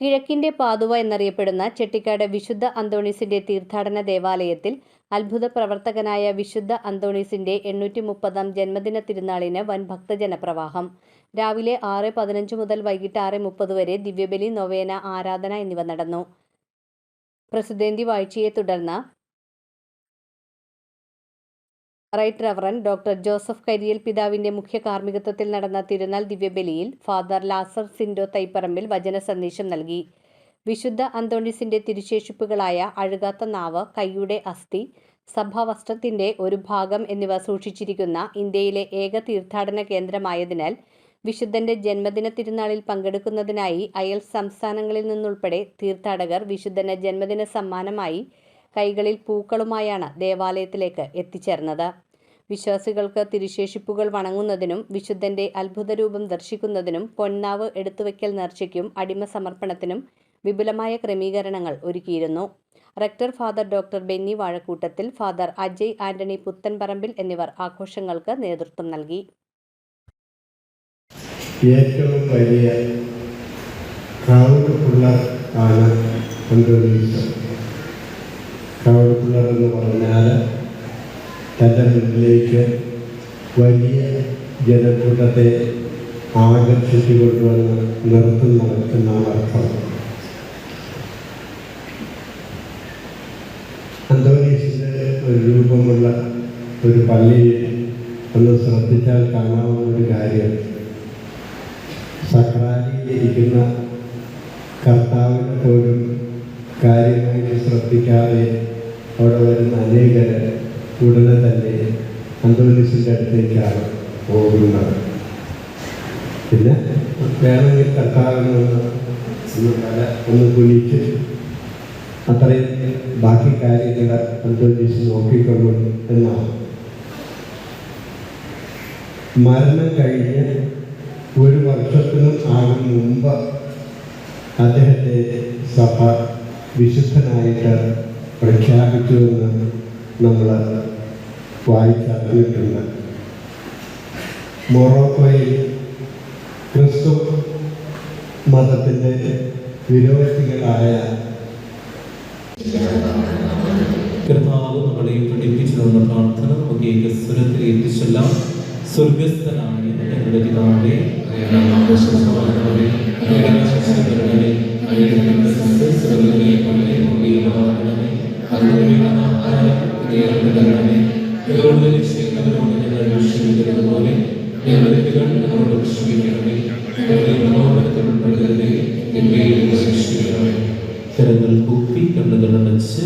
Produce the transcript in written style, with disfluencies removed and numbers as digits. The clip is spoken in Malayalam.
കിഴക്കിന്റെ പാതുവ എന്നറിയപ്പെടുന്ന ചെട്ടിക്കാട് വിശുദ്ധ അന്തോണീസിന്റെ തീർത്ഥാടന ദേവാലയത്തിൽ അത്ഭുത പ്രവർത്തകനായ വിശുദ്ധ അന്തോണീസിന്റെ 830-ാം ജന്മദിന തിരുനാളിന് വൻ ഭക്തജനപ്രവാഹം. രാവിലെ 6:15 മുതൽ വൈകിട്ട് 6:30 വരെ ദിവ്യബലി, നൊവേന, ആരാധന എന്നിവ നടന്നു. പ്രസിദ്ധേന്തി വാഴ്ചയെ തുടർന്ന് റൈറ്റ് റവറന്റ് ഡോക്ടർ ജോസഫ് കരിയൽ പിതാവിന്റെ മുഖ്യ കാർമ്മികത്വത്തിൽ നടന്ന തിരുനാൾ ദിവ്യബലിയിൽ ഫാദർ ലാസർ സിൻഡോ തൈപ്പറമ്പിൽ വചന സന്ദേശം നൽകി. വിശുദ്ധ അന്തോണീസിന്റെ തിരുശേഷിപ്പുകളായ അഴുകാത്ത നാവ്, കൈയുടെ അസ്ഥി, സഭാവസ്ത്രത്തിന്റെ ഒരു ഭാഗം എന്നിവ സൂക്ഷിച്ചിരിക്കുന്ന ഇന്ത്യയിലെ ഏക തീർത്ഥാടന കേന്ദ്രമായതിനാൽ വിശുദ്ധന്റെ ജന്മദിന തിരുനാളിൽ പങ്കെടുക്കുന്നതിനായി അയൽ സംസ്ഥാനങ്ങളിൽ നിന്നുൾപ്പെടെ തീർത്ഥാടകർ വിശുദ്ധന് ജന്മദിന സമ്മാനമായി കൈകളിൽ പൂക്കളുമായാണ് ദേവാലയത്തിലേക്ക് എത്തിച്ചേർന്നത്. വിശ്വാസികൾക്ക് തിരുശേഷിപ്പുകൾ വണങ്ങുന്നതിനും വിശുദ്ധന്റെ അത്ഭുതരൂപം ദർശിക്കുന്നതിനും പൊന്നാവ് എടുത്തുവയ്ക്കൽ നേർച്ചയ്ക്കും അടിമ സമർപ്പണത്തിനും വിപുലമായ ക്രമീകരണങ്ങൾ ഒരുക്കിയിരുന്നു. Rector father doctor Benny Vazhakoottathil, father Ajay Antony Puthenparambil എന്നിവർ ആഘോഷങ്ങൾക്ക് നേതൃത്വം നൽകി. ഏറ്റവും വലിയ ക്രൗഡ് പുള്ളർ ആണ് അന്തോണീസ്. ക്രൗഡ് പുള്ളർ എന്ന് പറഞ്ഞാൽ തൻ്റെ മുന്നിലേക്ക് വലിയ ജനക്കൂട്ടത്തെ ആകർഷിച്ചു കൊണ്ടുവന്ന് നിർത്തുന്നത് എന്നാണ് അർത്ഥം. അന്തോണീസിൻ്റെ ഒരു രൂപമുള്ള ഒരു പള്ളിയിൽ ഒന്ന് ശ്രദ്ധിച്ചാൽ കാണാവുന്ന ഒരു കാര്യം, സക്രാരിയിലിരിക്കുന്ന കർത്താവിനെ പോലും കാര്യമായി ശ്രദ്ധിക്കാതെ അവിടെ വരുന്ന അനേകർ ഉടനെ തന്നെ അന്തോണീസിൻ്റെ അടുത്തേക്കാണ് പോകുന്നത്. പിന്നെ വേണമെങ്കിൽ കർത്താവിനെ ഒന്ന് കുനിച്ച് അത്രയും ബാക്കി കാര്യങ്ങൾ അന്തോണീസ് നോക്കിക്കൊള്ളു എന്നാണ്. മരണം കഴിഞ്ഞ് 1 വർഷത്തിനും ആകും മുമ്പ് അദ്ദേഹത്തെ സഭ വിശുദ്ധനായിട്ട് പ്രഖ്യാപിച്ചുവെന്ന് നമ്മൾ വായിച്ചറിഞ്ഞിട്ടുണ്ട്. മൊറോക്കോയിൽ ക്രിസ്തു മതത്തിൻ്റെ വിരോധികളായ കർത്താവ് നമ്മളെ പഠിപ്പിച്ചു തന്ന പ്രാർത്ഥന നമുക്ക് ഏകസ്വരത്തിൽ എത്തിച്ചെല്ലാം. സ്വർഗസ്ഥനായ ഞങ്ങളുടെ പിതാവേ, കരങ്ങൾ കൂപ്പി കണ്ണുകൾ അടച്ച്